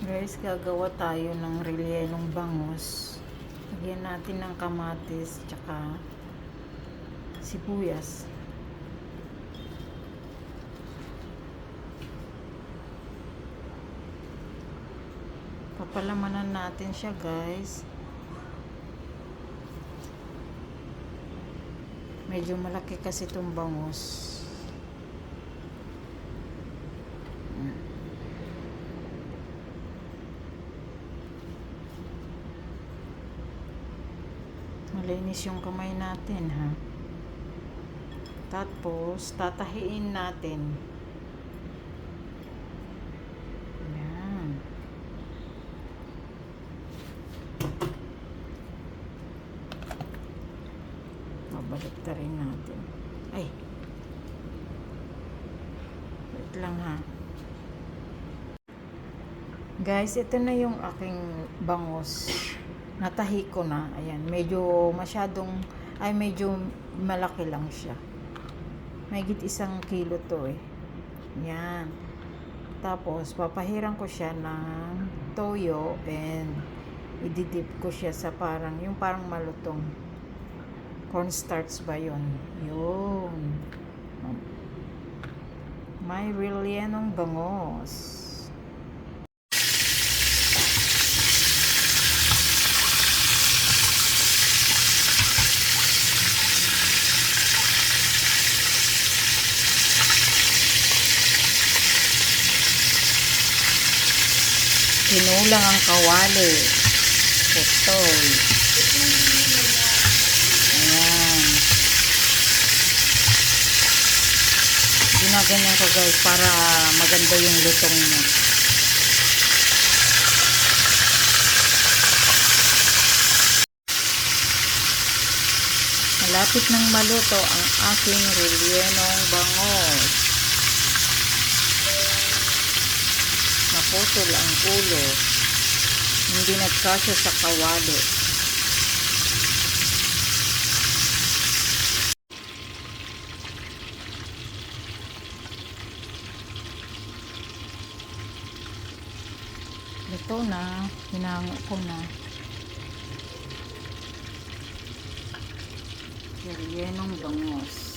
Guys, gagawa tayo ng rellenong bangus. Lagyan natin ng kamatis tsaka sibuyas. Papalamanan natin siya, guys. Medyo malaki kasi itong bangus. Malinis yung kamay natin, ha. Tapos tatahiin natin. Yan. Babalik ta rin natin. Ay, wait lang, ha. Guys, ito na yung aking bangus. Natahi ko na. Ayan, medyo malaki lang siya. Mahigit 1 kilo to eh. Yan. Tapos, papahiran ko siya ng toyo and ididip ko siya sa parang malutong cornstarch ba yun? Yun. May rellenong bangus. Kinulang ang kawali. Putol. Ayan. Ginaganyan ko, guys, para maganda yung lutong niya. Malapit nang maluto ang aking rellenong bangus. Naputol ang ulo, hindi nagkasya sa kawali. Ito na, hinango ko na. Rellenong bangus.